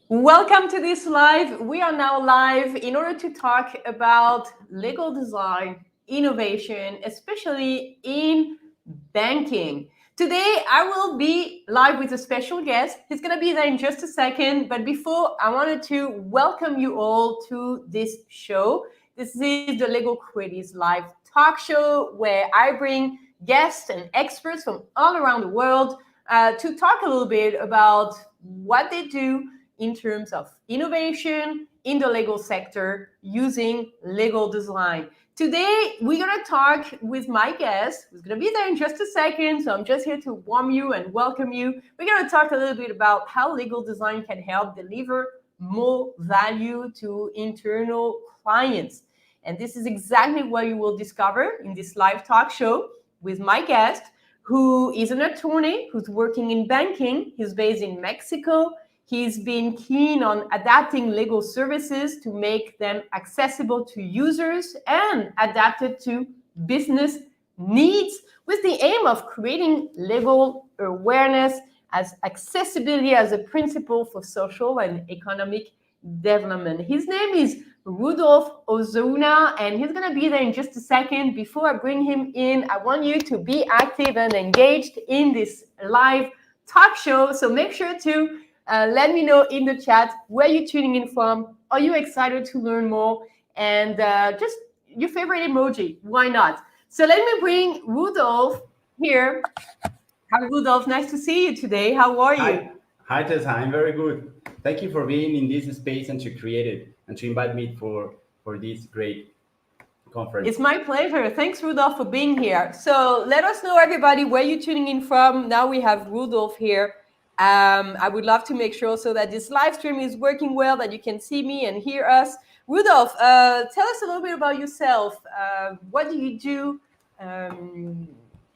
Welcome to this live. We are now live in order to talk about legal design, innovation, especially in banking. Today, I will be live with a special guest. He's going to be there in just a second. But before, I wanted to welcome you all to this show. This is the Legal Creatives Live talk show where I bring guests and experts from all around the world to talk a little bit about what they do in terms of innovation in the legal sector using legal design. Today, we're going to talk with my guest, who's going to be there in just a second. So I'm just here to warm you and welcome you. We're going to talk a little bit about how legal design can help deliver more value to internal clients. And this is exactly what you will discover in this live talk show with my guest, who is an attorney who's working in banking. He's based in Mexico. He's been keen on adapting legal services to make them accessible to users and adapted to business needs with the aim of creating legal awareness as accessibility as a principle for social and economic development. His name is Rodolfo Osuna, and he's going to be there in just a second. Before I bring him in, I want you to be active and engaged in this live talk show. So make sure to let me know in the chat where you're tuning in from. Are you excited to learn more? And just your favorite emoji. Why not? So let me bring Rudolph here. Hi, Rudolph. Nice to see you today. How are you? Hi, Tessa. I'm very good. Thank you for being in this space and to create it and to invite me for this great conference. It's my pleasure. Thanks, Rudolph, for being here. So let us know, everybody, where you're tuning in from. Now we have Rudolph here. I would love to make sure so that this live stream is working well, that you can see me and hear us. Rudolph, tell us a little bit about yourself. What do you do? Sure.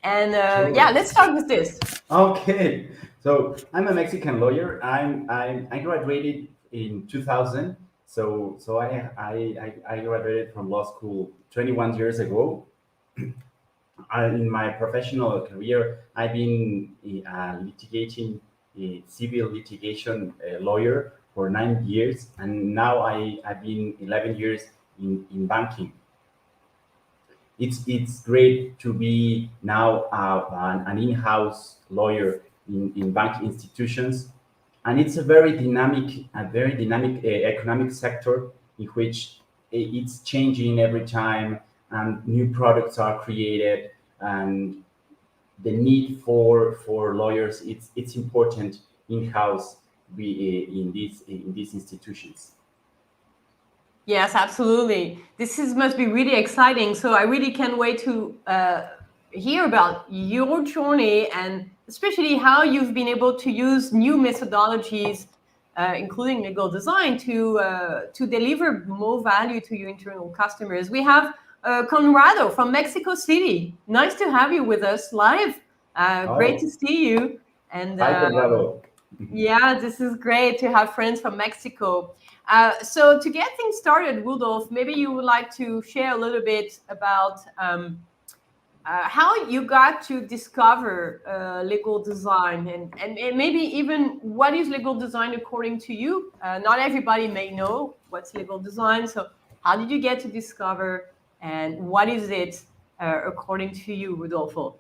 Yeah, let's start with this. Okay. So I'm a Mexican lawyer. I graduated in 2000. So I graduated from law school 21 years ago. In my professional career, I've been litigating a civil litigation lawyer for 9 years, and now I've been 11 years in banking. It's great to be now an in-house lawyer in bank institutions, and it's a very dynamic economic sector in which it's changing every time, and new products are created, and the need for lawyers it's important in-house in these institutions. Yes, absolutely. This is must be really exciting. So I really can't wait to hear about your journey and especially how you've been able to use new methodologies, including legal design, to deliver more value to your internal customers. We have Conrado from Mexico City. Nice to have you with us live. Great Oh, to see you. And hi, Conrado. yeah, this is great to have friends from Mexico. So to get things started, Rudolph, maybe you would like to share a little bit about how you got to discover legal design and maybe even what is legal design according to you. Not everybody may know what's legal design. So how did you get to discover and what is it according to you, Rodolfo?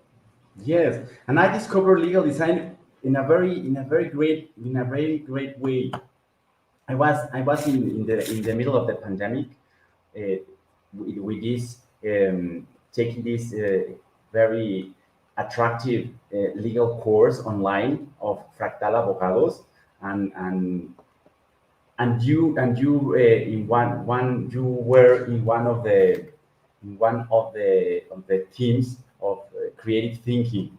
Yes, and I discovered legal design in a very great way. I was in the middle of the pandemic, uh, with this taking this very attractive legal course online of Fractal Abogados, and and you in one you were in one of the teams of creative thinking.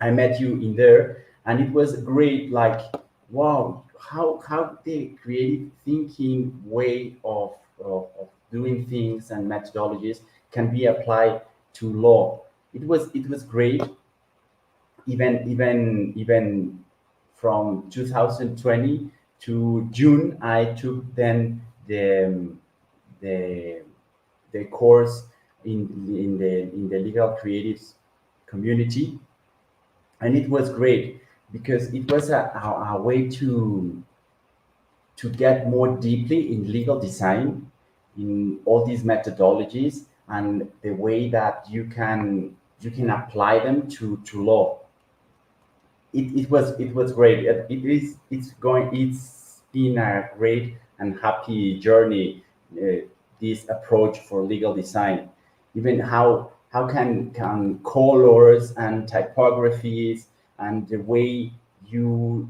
I met you in there, and it was great. Like, wow, how the creative thinking way of doing things and methodologies can be applied to law. It was great. Even from 2020 to June, I took then the the course in the legal creatives community, and it was great because it was a way to get more deeply in legal design, in all these methodologies and the way that you can apply them to law. It was great. It's been a great and happy journey. This approach for legal design, even how can colors and typographies and the way you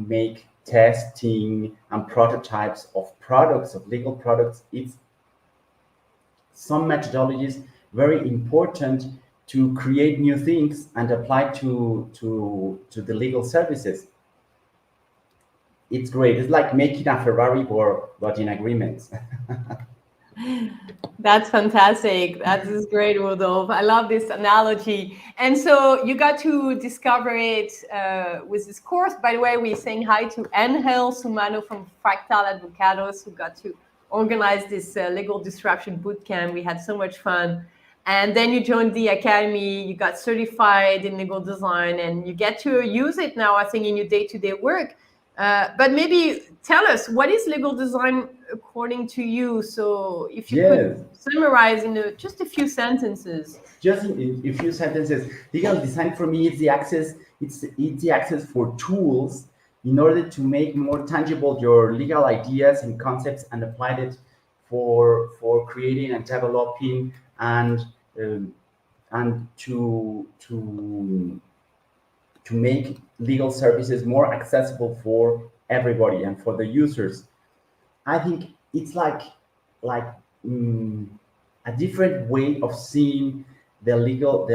make testing and prototypes of products, of legal products, it's some methodologies very important to create new things and apply to the legal services. It's great. It's like making a Ferrari but in agreements. That's fantastic. That is great, Rodolfo. I love this analogy. And so you got to discover it with this course. By the way, we're saying hi to Angel Sumano from Fractal Advocados, who got to organize this legal disruption bootcamp. We had so much fun. And then you joined the academy, you got certified in legal design, and you get to use it now, I think, in your day-to-day work. But maybe tell us, what is legal design according to you? So if you could Yes, summarize in just a few sentences. just in a few sentences, legal design for me is the access. It's the access for tools in order to make more tangible your legal ideas and concepts and apply it for creating and developing and um, and to make legal services more accessible for everybody and for the users. I think it's like mm, a different way of seeing the legal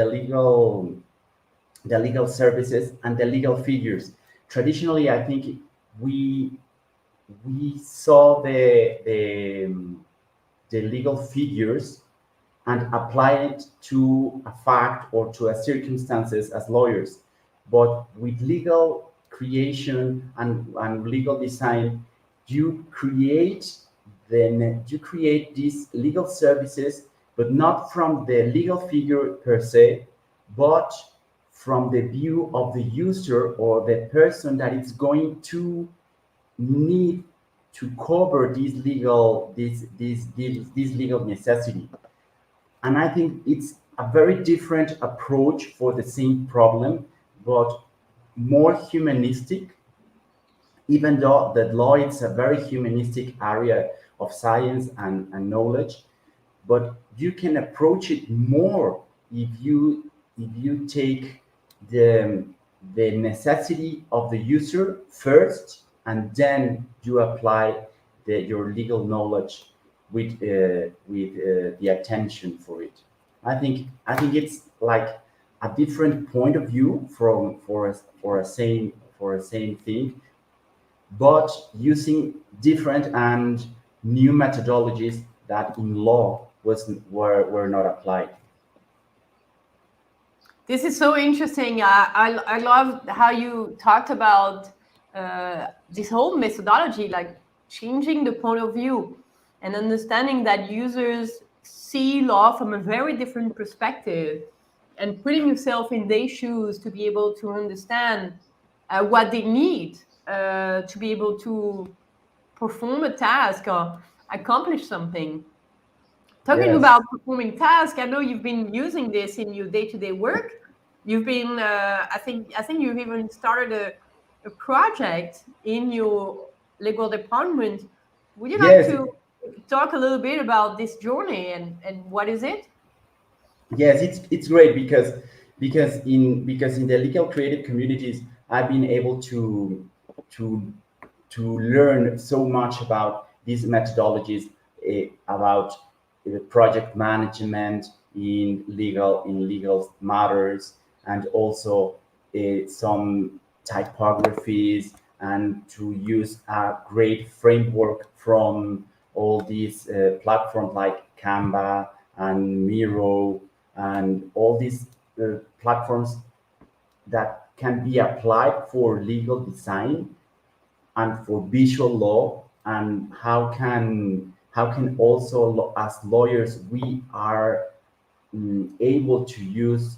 services and the legal figures. Traditionally, I think we we saw the legal figures and apply it to a fact or to a circumstances as lawyers. But with legal creation and legal design, you create you create these legal services, but not from the legal figure per se, but from the view of the user or the person that is going to need to cover this legal necessity. And I think it's a very different approach for the same problem, but more humanistic, even though the law is a very humanistic area of science and knowledge, but you can approach it more if you take the the necessity of the user first, and then you apply your legal knowledge with the attention for it. I think it's like a different point of view from for a same thing, but using different and new methodologies that in law were not applied. This is so interesting. I love how you talked about this whole methodology, like changing the point of view and understanding that users see law from a very different perspective, and putting yourself in their shoes to be able to understand what they need to be able to perform a task or accomplish something. Talking Yes, about performing tasks, I know you've been using this in your day-to-day work. You've been, I think you've even started a project in your legal department. Would you like yes, to talk a little bit about this journey and what is it? yes. It's great because in the legal creative communities, I've been able to to learn so much about these methodologies, about project management in legal matters, and also some typographies, and to use a great framework from all these platforms like Canva and Miro and all these platforms that can be applied for legal design and for visual law, and how can also as lawyers we are able to use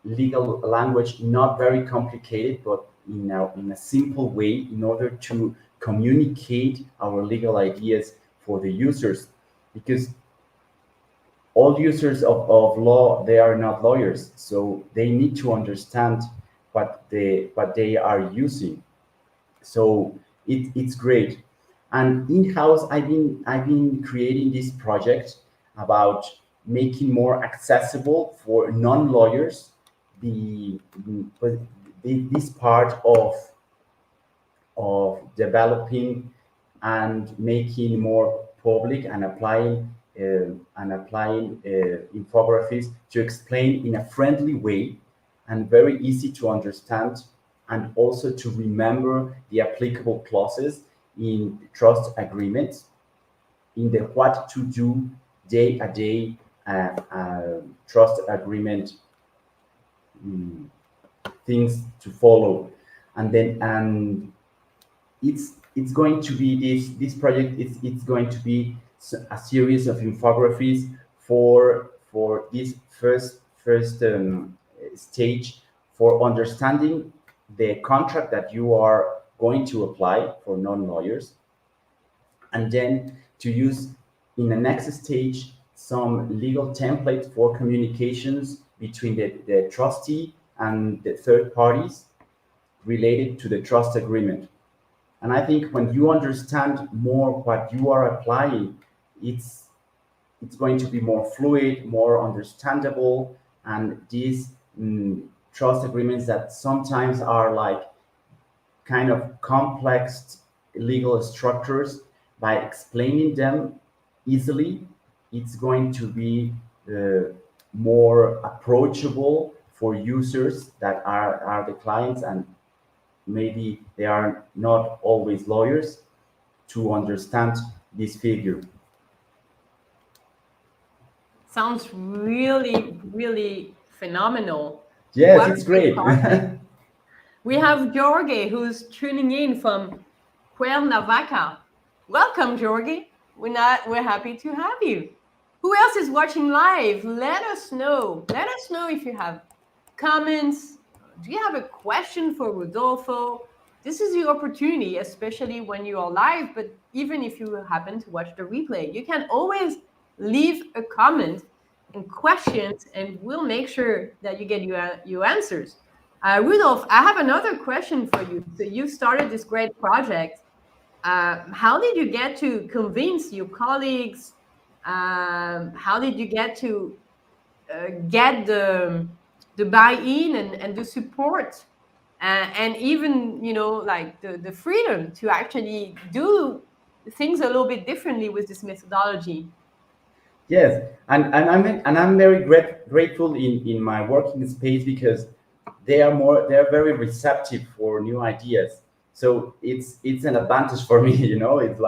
legal language, not very complicated, but in a simple way, in order to communicate our legal ideas for the users, because all users of law, they are not lawyers, so they need to understand what they are using. So it's great. And in-house, I've been creating this project about making more accessible for non-lawyers the, this part of developing and making more public and applying infographics to explain in a friendly way and very easy to understand, and also to remember the applicable clauses in trust agreements, in the what to do day a day trust agreement, mm, things to follow. And it's going to be this project, it's going to be a series of infographies for this first stage, for understanding the contract that you are going to apply for non-lawyers, and then to use in the next stage some legal templates for communications between the trustee and the third parties related to the trust agreement. And I think when you understand more what you are applying, it's it's going to be more fluid, more understandable, and these trust agreements that sometimes are like kind of complex legal structures, by explaining them easily, it's going to be uh, more approachable for users that are the clients, and maybe they are not always lawyers, to understand this figure. Sounds really, really phenomenal. Yes, What a it's great great. project. We have Jorge who's tuning in from Cuernavaca. Welcome, Jorge. We're happy to have you. Who else is watching live? Let us know. Let us know if you have comments. Do you have a question for Rodolfo? This is your opportunity, especially when you are live, but even if you happen to watch the replay, you can always leave a comment and questions, and we'll make sure that you get your answers. Rudolph, I have another question for you. So you started this great project. How did you get to convince your colleagues? How did you get to get the buy-in and the support, and even like the freedom to actually do things a little bit differently with this methodology? Yes, and I'm very grateful in my working space, because they're very receptive for new ideas. So it's an advantage for me. It's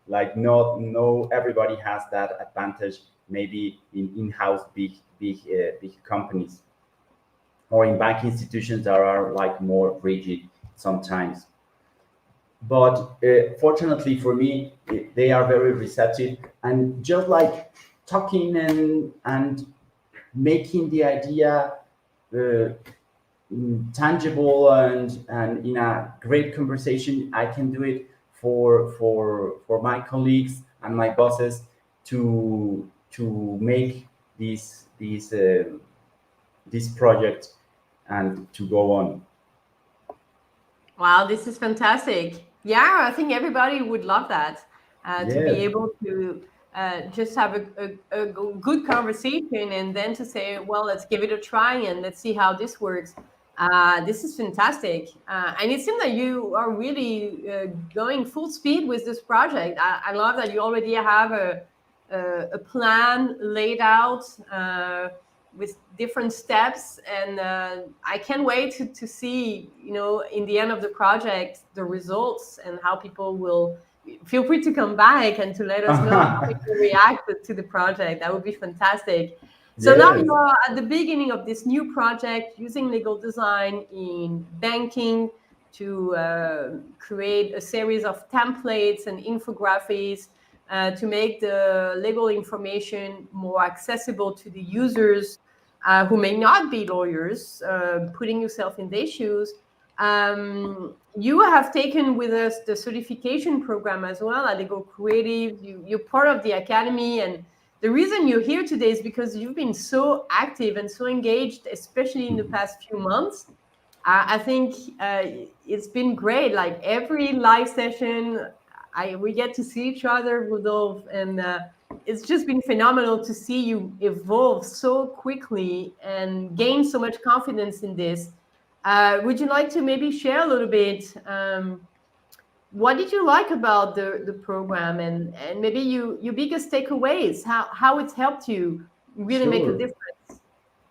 like no everybody has that advantage, maybe in-house big companies, or in bank institutions that are like more rigid sometimes. But fortunately for me, they are very receptive, and just like talking and making the idea uh, tangible, and in a great conversation, I can do it for my colleagues and my bosses, to make this project and to go on. Wow, this is fantastic. Yeah, I think everybody would love that, to be Yes. able to just have a good conversation, and then to say, well, let's give it a try and let's see how this works. This is fantastic. And it seems that you are really going full speed with this project. I love that you already have a plan laid out, with different steps, and I can't wait to see, in the end of the project, the results, and how people will feel free to come back and to let us know how people reacted to the project. That would be fantastic. So now Yes. you're at the beginning of this new project, using legal design in banking to create a series of templates and infographics, to make the legal information more accessible to the users, who may not be lawyers, putting yourself in their shoes. You have taken with us the certification program as well at Legal Creative. You're part of the academy, and the reason you're here today is because you've been so active and so engaged, especially in the past few months. I think it's been great. Like every live session, we get to see each other, Rodolphe, and it's just been phenomenal to see you evolve so quickly and gain so much confidence in this. Would you like to maybe share a little bit? What did you like about the program, and maybe your biggest takeaways? How it's helped you really make a Sure. difference?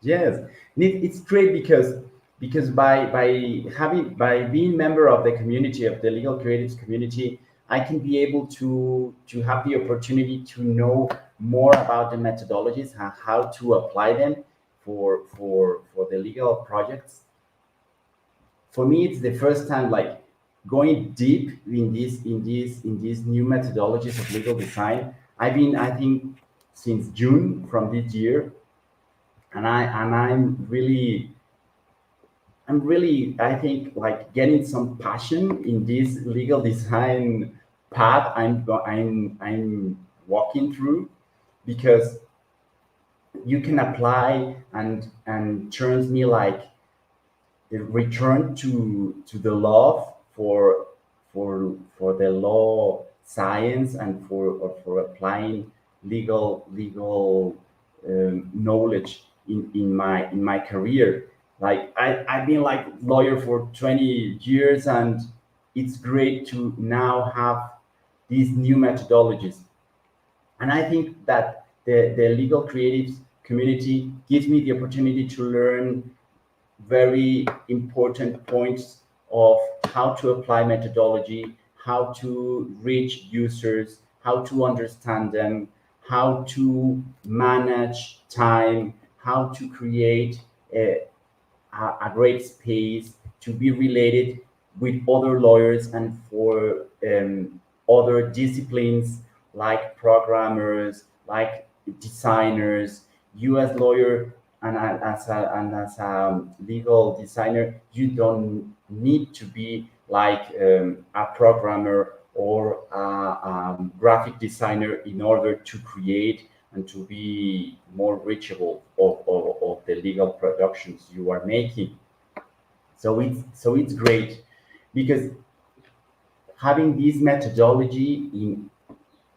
Yes, and it's great because by being member of the community of the legal creatives community, I can be able to have the opportunity to know more about the methodologies, how to apply them for the legal projects. For me, it's the first time like going deep in these new methodologies of legal design. I've been, I think, since June from this year, and I'm really, I think, like getting some passion in this legal design path I'm walking through, because you can apply and turns me like a return to the love for the law science, and for applying legal knowledge in my career. Like I've been like lawyer for 20 years, and it's great to now have these new methodologies. And I think that the legal creatives community gives me the opportunity to learn very important points of how to apply methodology, how to reach users, how to understand them, how to manage time, how to create a great space to be related with other lawyers, and for other disciplines like programmers, like designers. You as lawyer and as a legal designer, you don't need to be like a programmer or a graphic designer in order to create and to be more reachable of the legal productions you are making. So it's great, because having this methodology in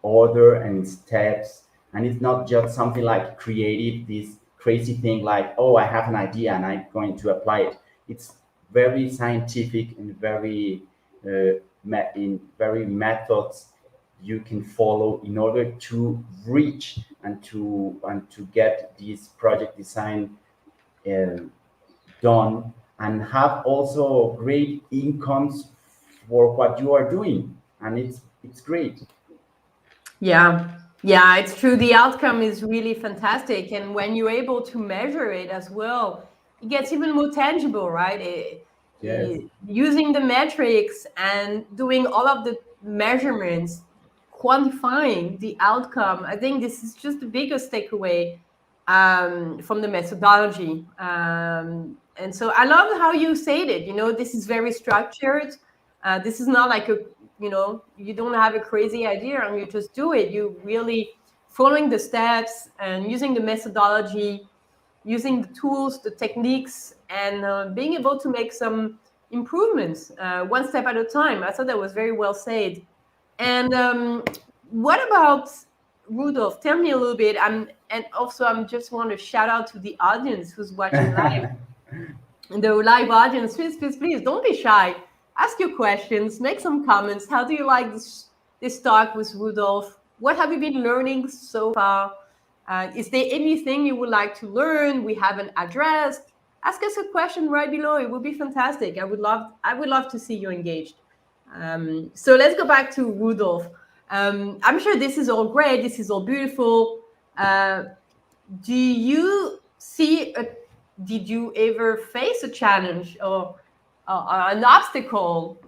order and steps, and it's not just something like creative, this crazy thing like, oh, I have an idea and I'm going to apply it. It's very scientific and very in very methods you can follow in order to reach and to get this project design uh, done, and have also great incomes for what you are doing. And it's great. Yeah, yeah, it's true. The outcome is really fantastic. And when you're able to measure it as well, it gets even more tangible, right? Yes. Using the metrics and doing all of the measurements, quantifying the outcome. I think this is just the biggest takeaway from the methodology. And so I love how you said it. This is very structured. This is not like you don't have a crazy idea and you just do it. You really following the steps and using the methodology, using the tools, the techniques, and being able to make some improvements one step at a time. I thought that was very well said. And what about Rudolph? Tell me a little bit. And also I'm just want to shout out to the audience who's watching live. The live audience, please don't be shy. Ask your questions, make some comments. How do you like this talk with Rudolph? What have you been learning so far? Is there anything you would like to learn we haven't addressed? Ask us a question right below. It would be fantastic. I would love to see you engaged. So let's go back to Rudolph. I'm sure this is all great. This is all beautiful. Uh, do you see a did you ever face a challenge or an obstacle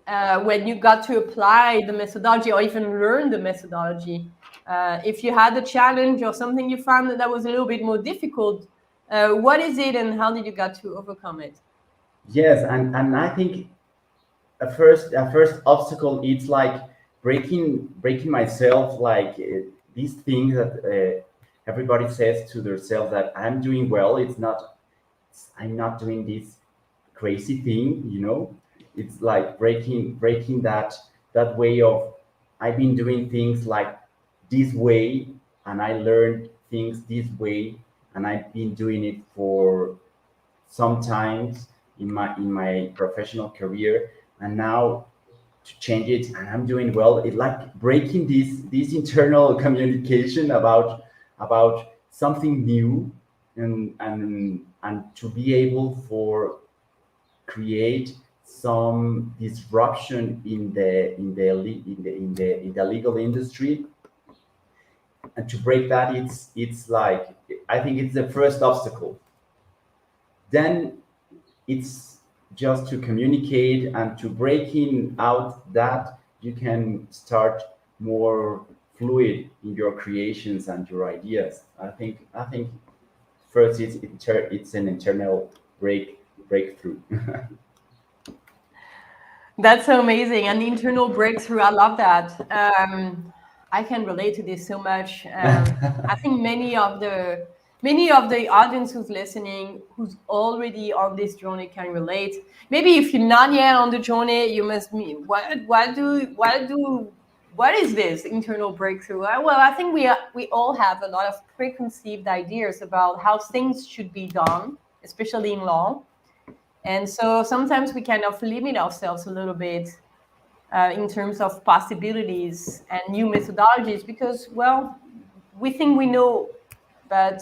when you got to apply the methodology or even learn the methodology? If you had a challenge or something you found that was a little bit more difficult, what is it and how did you got to overcome it? Yes, and I think a first obstacle, it's like breaking myself, like these things that everybody says to themselves that I'm doing well. I'm not doing this crazy thing, it's like breaking that way of I've been doing things like this way, and I learned things this way, and I've been doing it for sometimes in my professional career, and now to change it, and I'm doing well. It like breaking this internal communication about something new, and to be able for create some disruption in the legal industry, and to break that, it's like I think it's the first obstacle. Then it's just to communicate and to breaking out that you can start more fluid in your creations and your ideas. I think first it's an internal breakthrough. That's so amazing. An internal breakthrough. I love that. I can relate to this so much. I think many of the audience who's listening, who's already on this journey, can relate. Maybe if you're not yet on the journey, you must mean what is this internal breakthrough? Well, I think we all have a lot of preconceived ideas about how things should be done, especially in law. And so sometimes we kind of limit ourselves a little bit in terms of possibilities and new methodologies because, well, we think we know, but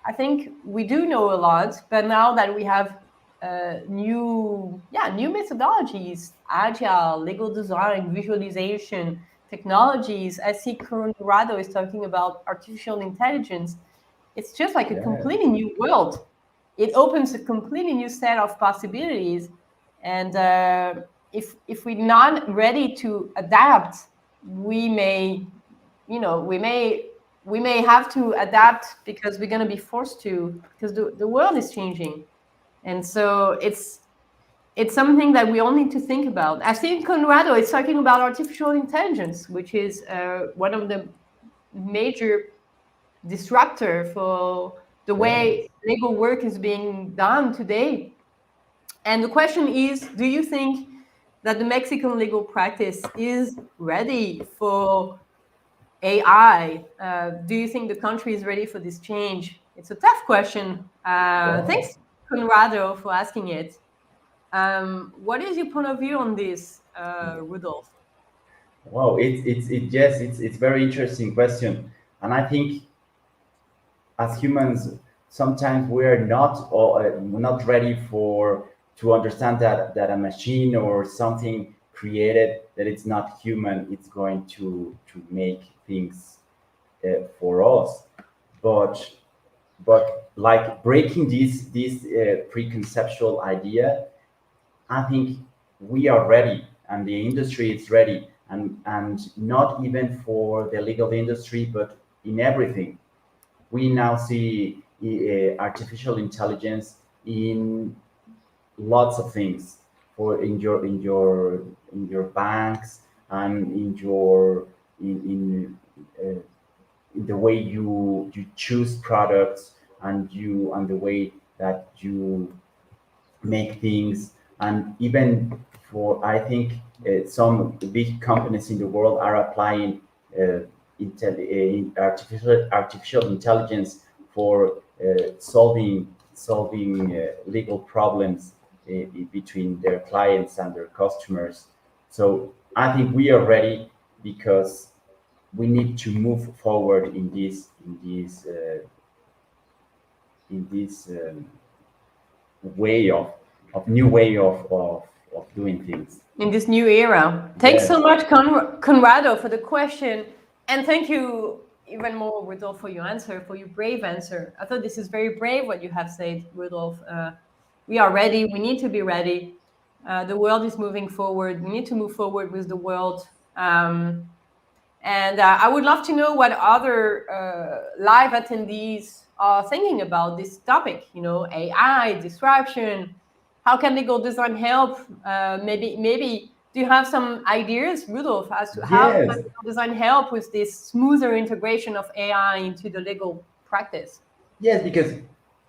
I think we do know a lot. But now that we have new methodologies, agile, legal design, visualization, technologies. I see Conrado is talking about artificial intelligence. It's just like a Yeah, completely new world. It opens a completely new set of possibilities, and if we're not ready to adapt, we may, we may have to adapt because we're going to be forced to, because the world is changing. And so it's something that we all need to think about. I think Conrado is talking about artificial intelligence, which is one of the major disruptor for the way yes. legal work is being done today. And the question is, do you think that the Mexican legal practice is ready for AI? Do you think the country is ready for this change? It's a tough question. Thanks, Wow. Conrado, for asking it. What is your point of view on this, Rudolph? Wow, it's very interesting question, and I think as humans sometimes we're not ready for to understand that a machine or something created that it's not human, it's going to make things for us, but like breaking this preconceptual idea, I think we are ready, and the industry is ready, and not even for the legal industry, but in everything. We now see artificial intelligence in lots of things, for in your banks, and in the way you choose products, and the way that you make things, and even for I think some big companies in the world are applying artificial intelligence for solving legal problems between their clients and their customers. So I think we are ready, because we need to move forward in this way of new way of doing things. In this new era. Thanks so Yes. much, Conrado, for the question. And thank you even more, Rudolph, for your answer, for your brave answer. I thought this is very brave what you have said, Rudolph. We are ready. We need to be ready. The world is moving forward. We need to move forward with the world. Um, and I would love to know what other live attendees are thinking about this topic, AI, disruption, How can legal design help? Maybe do you have some ideas, Rudolf, as to how can Yes, legal design help with this smoother integration of AI into the legal practice? yes,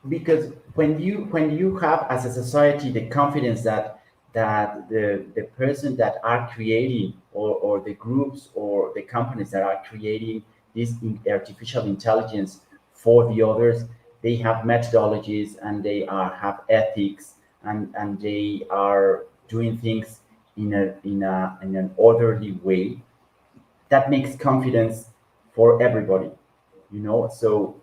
because when you have as a society the confidence that the person that are creating or the groups or the companies that are creating this artificial intelligence for the others, they have methodologies and they are have ethics and they are doing things in an orderly way, that makes confidence for everybody, so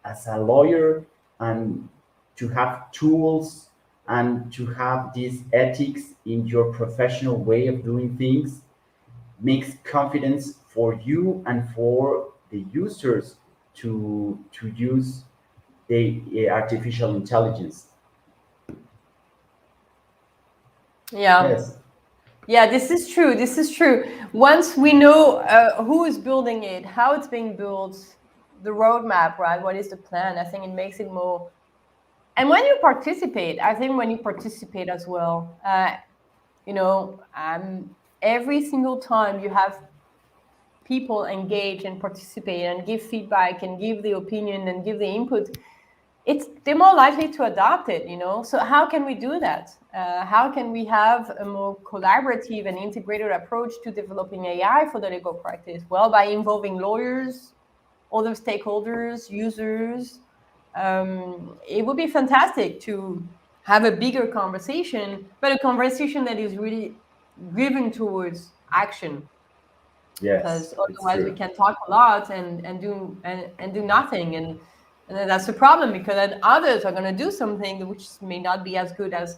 as a lawyer, and to have tools and to have these ethics in your professional way of doing things makes confidence for you and for the users to use the artificial intelligence. Yeah. Yes, Yeah, this is true. This is true. Once we know who is building it, how it's being built, the roadmap, right? What is the plan? I think it makes it more. And when you participate, I think when you participate as well, you know, every single time you have people engage and participate and give feedback and give the opinion and give the input, they're more likely to adopt it, so how can we do that? How can we have a more collaborative and integrated approach to developing AI for the legal practice? Well, by involving lawyers, other stakeholders, users. It would be fantastic to have a bigger conversation, but a conversation that is really driven towards action, yes, because it's otherwise we true. can talk a lot and do nothing, and then that's the problem, because then others are going to do something which may not be as good as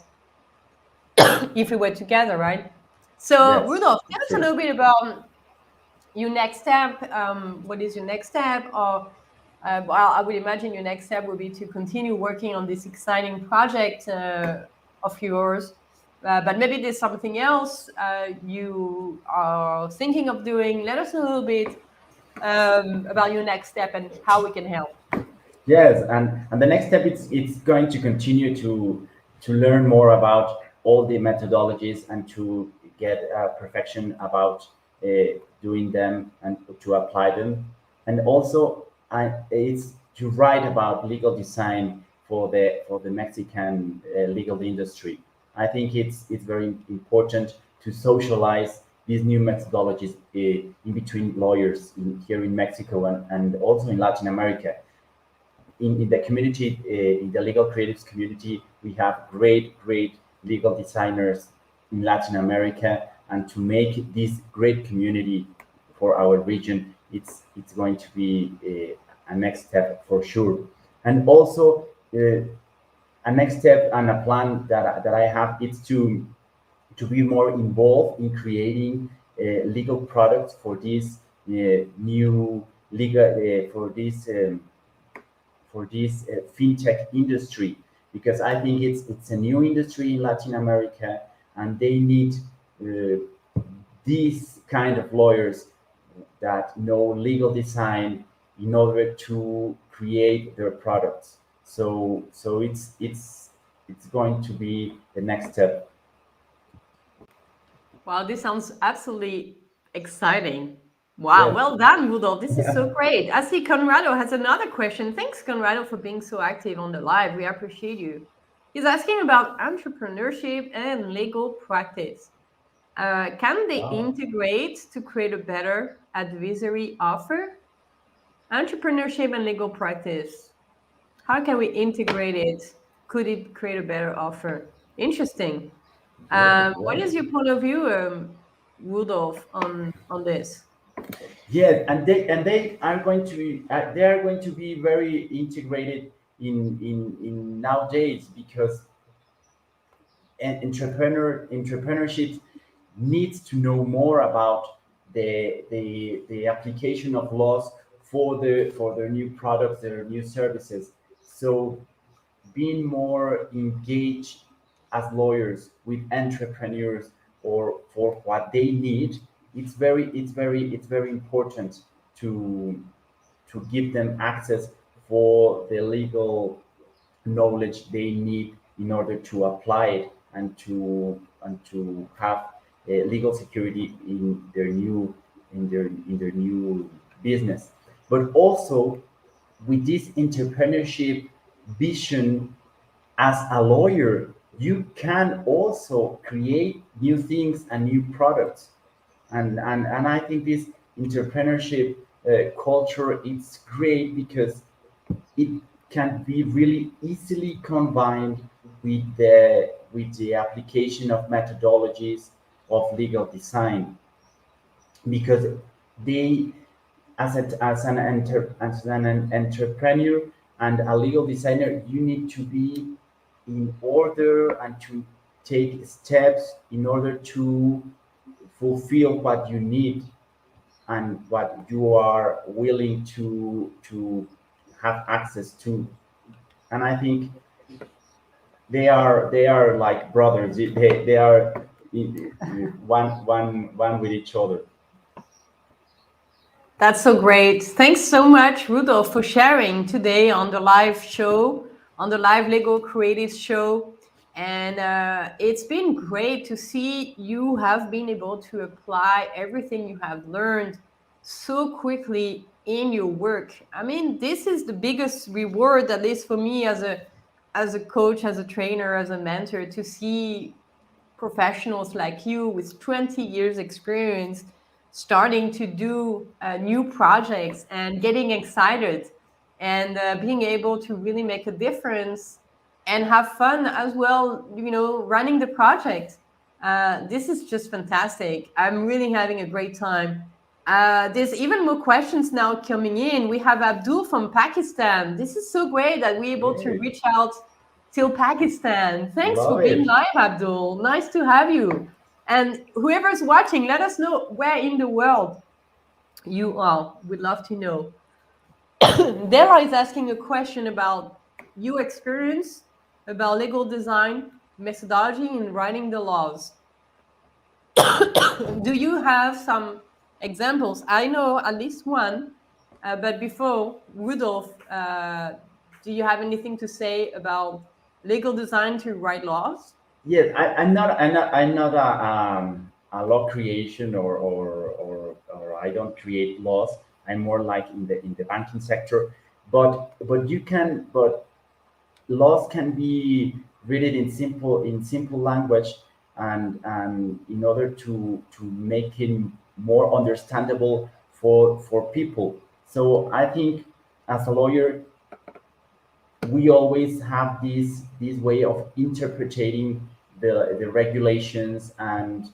if we were together, right? So Yes, Rudolf, tell it's us a true. little bit about your next step. What is your next step? Or well, I would imagine your next step will be to continue working on this exciting project of yours. But maybe there's something else you are thinking of doing. Let us know a little bit about your next step and how we can help. Yes, and the next step, it's going to continue to learn more about all the methodologies and to get perfection about doing them and to apply them, and also it's to write about legal design for the Mexican legal industry. I think it's very important to socialize these new methodologies in between lawyers here in Mexico and also in Latin America. In the community, in the legal creatives community, we have great legal designers in Latin America, and to make this great community for our region, it's going to be a next step for sure. And also, a next step and a plan that I have is to be more involved in creating legal products for this new legal for this fintech industry, because I think it's a new industry in Latin America, and they need uh, these kind of lawyers that know legal design in order to create their products. So it's going to be the next step. Wow, this sounds absolutely exciting. Wow, Yes. well done, Rudolf. This is so great. I see Conrado has another question. Thanks, Conrado, for being so active on the live. We appreciate you. He's asking about entrepreneurship and legal practice. Can they Wow. integrate to create a better advisory offer? Entrepreneurship and legal practice. How can we integrate it? Could it create a better offer? Interesting. Yes. What Yes. is your point of view, Rudolf, on this? Yes, and they are going to they are going to be very integrated in nowadays, because an entrepreneurship needs to know more about the application of laws for their new products, their new services. So being more engaged as lawyers with entrepreneurs or for what they need, it's very important to give them access for the legal knowledge they need in order to apply it and to have legal security in their new business. But also with this entrepreneurship vision, as a lawyer, you can also create new things and new products. And I think this entrepreneurship culture is great because it can be really easily combined with the application of methodologies of legal design, because they as an entrepreneur and a legal designer, you need to be in order and to take steps in order to fulfill what you need and what you are willing to have access to. And I think they are like brothers. They are one with each other. That's so great. Thanks so much, Rudolf, for sharing today on the live show, on the live Lego Creative show. And it's been great to see you have been able to apply everything you have learned so quickly in your work. I mean, this is the biggest reward, at least for me as a coach, as a trainer, as a mentor, to see professionals like you with 20 years experience starting to do new projects and getting excited and being able to really make a difference and have fun as well, you know, running the project. This is just fantastic. I'm really having a great time. There's even more questions now coming in. We have Abdul from Pakistan. This is so great that we're able to Yeah, reach out till Pakistan. Thanks for love being it. live, Abdul. Nice to have you. And whoever's watching, let us know where in the world you are. We'd love to know. Della is asking a question about your experience about legal design methodology in writing the laws. Do you have some examples? I know at least one, but before, Rudolf, do you have anything to say about legal design to write laws? Yes, I'm not a law creation or I don't create laws. I'm more like in the banking sector, but you can but laws can be written in simple language and in order to make it more understandable for people. So I think as a lawyer we always have this way of interpreting the regulations and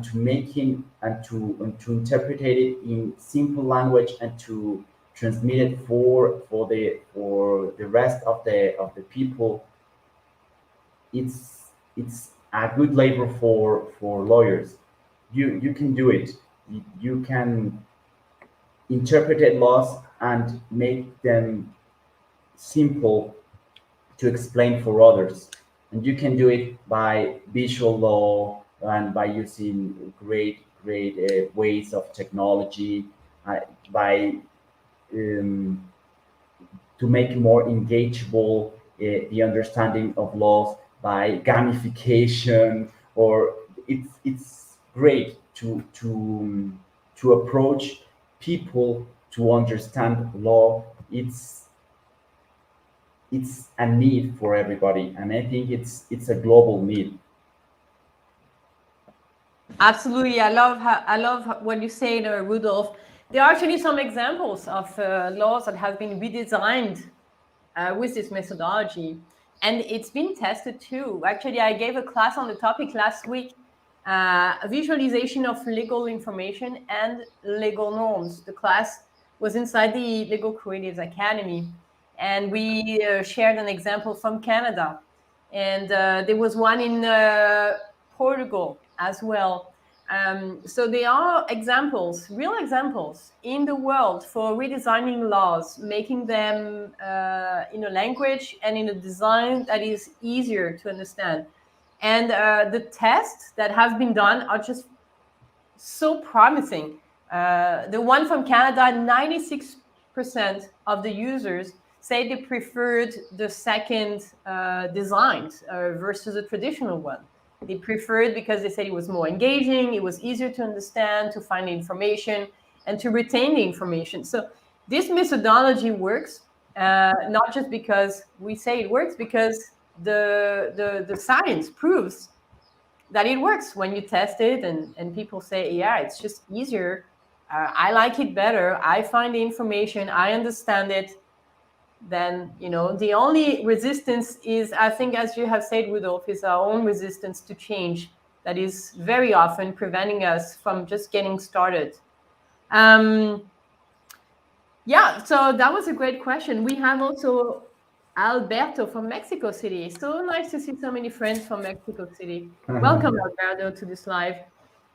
to making and to interpret it in simple language and to transmit it for the rest of the people. It's a good labor for lawyers. You can do it. You can interpret laws and make them simple to explain for others. And you can do it by visual law and by using great ways of technology, by um, to make more engageable the understanding of laws by gamification. Or it's great to approach people to understand law. It's a need for everybody, and I think it's a global need. Absolutely, I love what you say, Rudolf. There are actually some examples of laws that have been redesigned with this methodology, and it's been tested too. Actually, I gave a class on the topic last week: visualization of legal information and legal norms. The class was inside the Legal Creatives Academy, and we shared an example from Canada, and there was one in Portugal as well. So there are examples, real examples in the world for redesigning laws, making them in a language and in a design that is easier to understand. And the tests that have been done are just so promising. The one from Canada, 96% of the users say they preferred the second design versus the traditional one. They preferred because they said it was more engaging, it was easier to understand, to find information, and to retain the information. So this methodology works, not just because we say it works, because the science proves that it works when you test it, and people say, yeah, it's just easier. I like it better. I find the information, I understand it. Then, the only resistance is, I think, as you have said, Rudolf, is our own resistance to change that is very often preventing us from just getting started. Yeah, so that was a great question. We have also Alberto from Mexico City. So nice to see so many friends from Mexico City. Welcome, Alberto, to this live.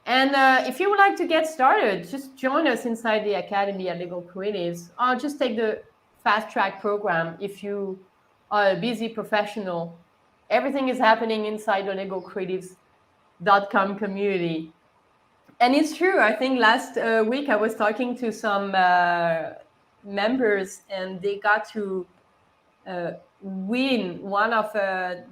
And if you would like to get started, just join us inside the Academy at Legal Creatives, or just take the fast track program if you are a busy professional. Everything is happening inside the legalcreatives.com community. And it's true. I think last week I was talking to some members, and they got to win one of the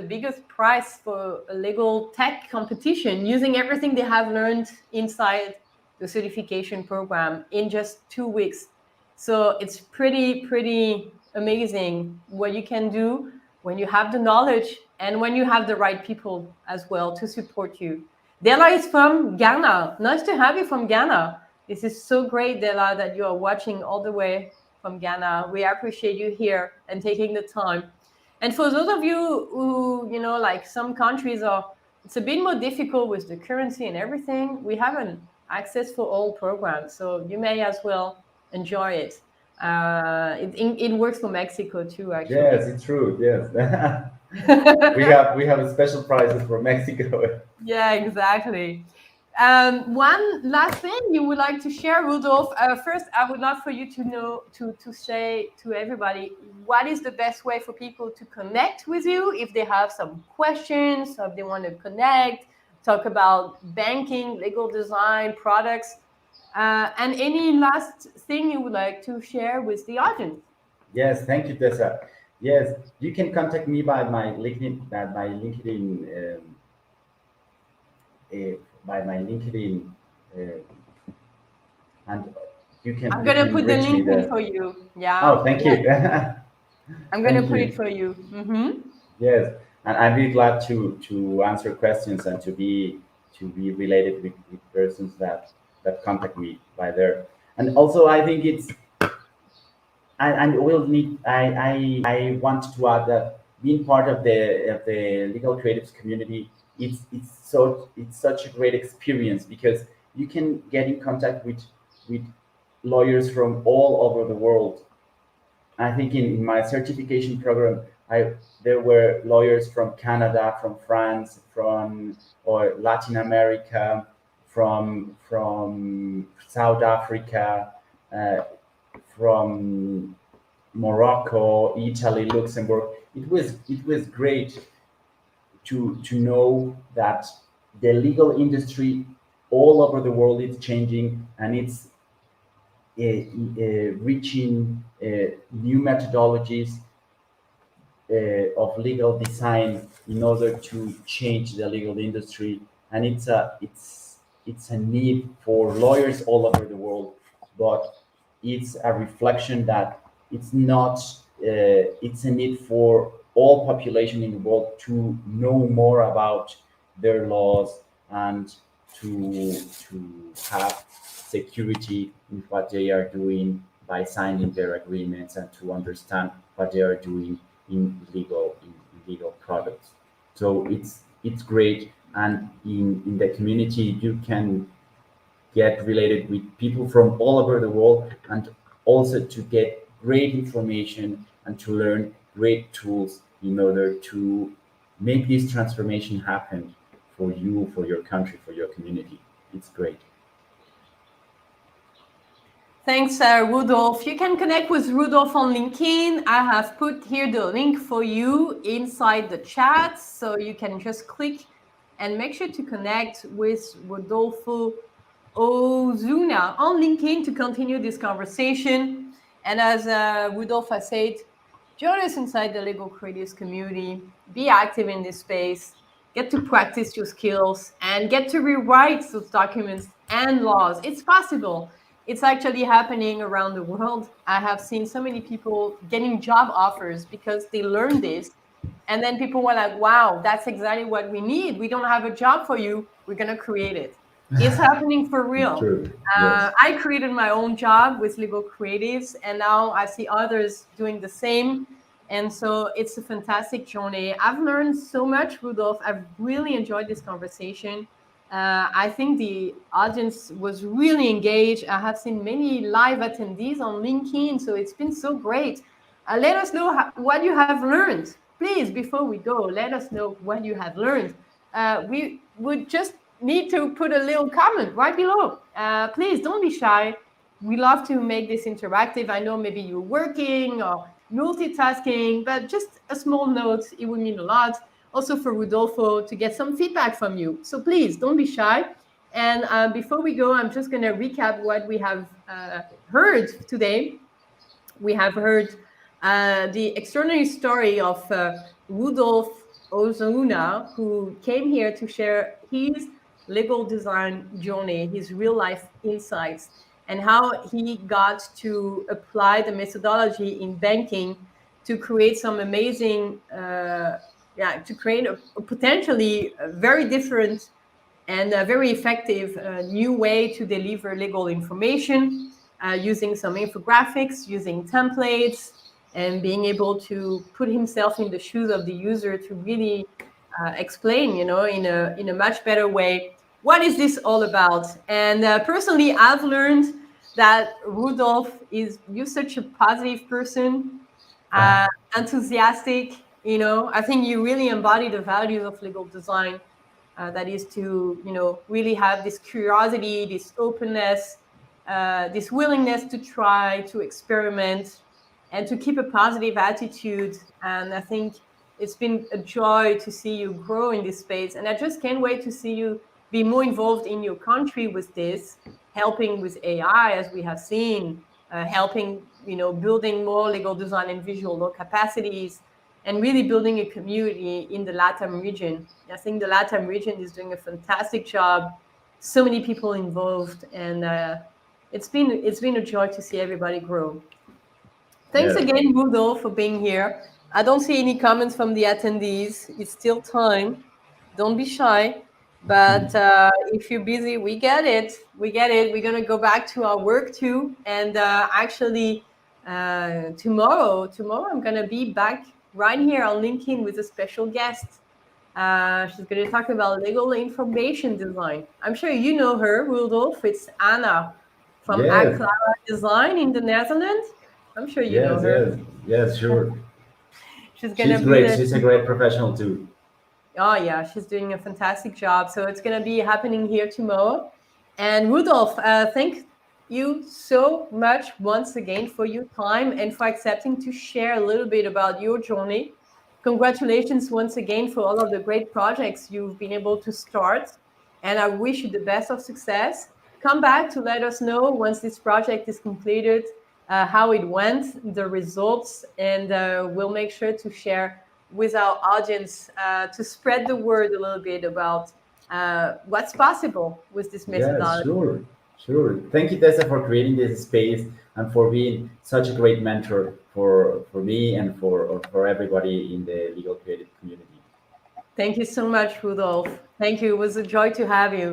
biggest prize for a legal tech competition using everything they have learned inside the certification program in just 2 weeks. So it's pretty amazing what you can do when you have the knowledge and when you have the right people as well to support you. Della is from Ghana. Nice to have you from Ghana. This is so great, Della, that you are watching all the way from Ghana. We appreciate you here and taking the time. And for those of you who, like some countries it's a bit more difficult with the currency and everything, we have an access for all programs. So you may as well enjoy it. It works for Mexico too, actually. Yes, it's true. Yes. we have special prizes for Mexico. Yeah, exactly. One last thing you would like to share, Rudolf. First, I would love for you to know to say to everybody what is the best way for people to connect with you if they have some questions, or if they want to connect, talk about banking, legal design, products, and any last thing you would like to share with the audience. Yes, thank you, Tessa. Yes, you can contact me by my LinkedIn, uh, by my LinkedIn, and I'm gonna put the reach me link in there. for you. Yeah. Oh, thank Yeah. you. I'm gonna Thank put it you. for you. Mm-hmm. Yes, and I'm really glad to answer questions and to be related with persons that contact me by there. And also, I think it's and will need I want to add that being part of the legal creatives community, it's such a great experience because you can get in contact with lawyers from all over the world. I think in my certification program, there were lawyers from Canada, from France, from or Latin America, from South Africa, uh, from Morocco, Italy, Luxembourg. It was great to know that the legal industry all over the world is changing, and it's reaching new methodologies of legal design in order to change the legal industry, and it's a need for lawyers all over the world, but it's a reflection that it's not it's a need for all population in the world to know more about their laws and to have security in what they are doing by signing their agreements and to understand what they are doing in legal products. So it's great, and in the community you can get related with people from all over the world, and also to get great information and to learn great tools in order to make this transformation happen for you, for your country, for your community. It's great. Thanks, Rudolf. You can connect with Rudolf on LinkedIn. I have put here the link for you inside the chat, so you can just click and make sure to connect with Rodolfo Osuna on LinkedIn to continue this conversation. And as Rodolfo has said, join us inside the Lego Creatives community, be active in this space, get to practice your skills, and get to rewrite those documents and laws. It's possible. It's actually happening around the world. I have seen so many people getting job offers because they learned this. And then people were like, wow, that's exactly what we need. We don't have a job for you. We're going to create it. It's happening for real. True. Yes. I created my own job with Lego Creatives, and now I see others doing the same. And so it's a fantastic journey. I've learned so much, Rudolph. I've really enjoyed this conversation. I think the audience was really engaged. I have seen many live attendees on LinkedIn, so it's been so great. Let us know what you have learned. Please, before we go, let us know what you have learned. We would just need to put a little comment right below. Please don't be shy. We love to make this interactive. I know maybe you're working or multitasking, but just a small note, it would mean a lot. Also for Rodolfo to get some feedback from you. So please don't be shy. And before we go, I'm just going to recap what we have heard today. We have heard the extraordinary story of Rodolfo Osuna, who came here to share his legal design journey, his real life insights, and how he got to apply the methodology in banking to create some amazing, to create a potentially very different and a very effective new way to deliver legal information using some infographics, using templates, and being able to put himself in the shoes of the user to really explain, in a much better way, what is this all about? And personally, I've learned that Rudolph you're such a positive person, enthusiastic. I think you really embody the values of legal design. That is to, really have this curiosity, this openness, this willingness to try, to experiment, and to keep a positive attitude. And I think it's been a joy to see you grow in this space. And I just can't wait to see you be more involved in your country with this, helping with AI, as we have seen, helping, building more legal design and visual law capacities, and really building a community in the LATAM region. I think the LATAM region is doing a fantastic job. So many people involved, and it's been a joy to see everybody grow. Thanks Yeah. again, Rudolph, for being here. I don't see any comments from the attendees. It's still time. Don't be shy. But if you're busy, we get it. We get it. We're going to go back to our work too. And actually, tomorrow, I'm going to be back right here on LinkedIn with a special guest. She's going to talk about legal information design. I'm sure you know her, Rudolph. It's Anna from Yes. agile design in the Netherlands. I'm sure you know Yes. her. Yes. Yes. Sure. She's going to She's be great. there. She's a great professional too. Oh, yeah, she's doing a fantastic job. So it's going to be happening here tomorrow. And Rudolph, thank you so much once again for your time and for accepting to share a little bit about your journey. Congratulations once again for all of the great projects you've been able to start. And I wish you the best of success. Come back to let us know once this project is completed, how it went, the results, and we'll make sure to share with our audience to spread the word a little bit about what's possible with this Yes. methodology. Sure. Sure. Thank you, Tessa, for creating this space and for being such a great mentor for me and for everybody in the legal creative community. Thank you so much, Rudolph. Thank you. It was a joy to have you.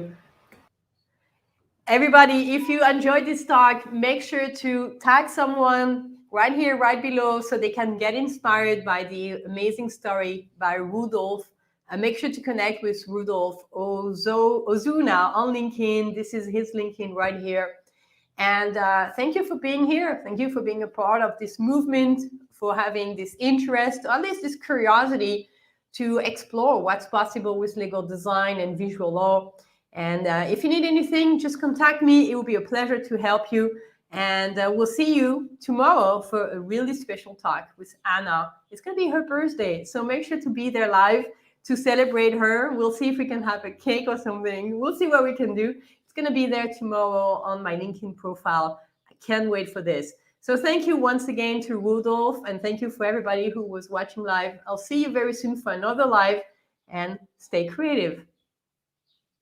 Everybody, if you enjoyed this talk, make sure to tag someone right here, right below, so they can get inspired by the amazing story by Rudolph. And make sure to connect with Rudolph Osuna on LinkedIn. This is his LinkedIn right here. And thank you for being here. Thank you for being a part of this movement, for having this interest, or at least this curiosity to explore what's possible with legal design and visual law. And if you need anything, just contact me. It will be a pleasure to help you. And we'll see you tomorrow for a really special talk with Anna. It's going to be her birthday, so make sure to be there live to celebrate her. We'll see if we can have a cake or something. We'll see what we can do. It's going to be there tomorrow on my LinkedIn profile. I can't wait for this. So thank you once again to Rudolph, and thank you for everybody who was watching live. I'll see you very soon for another live, and stay creative.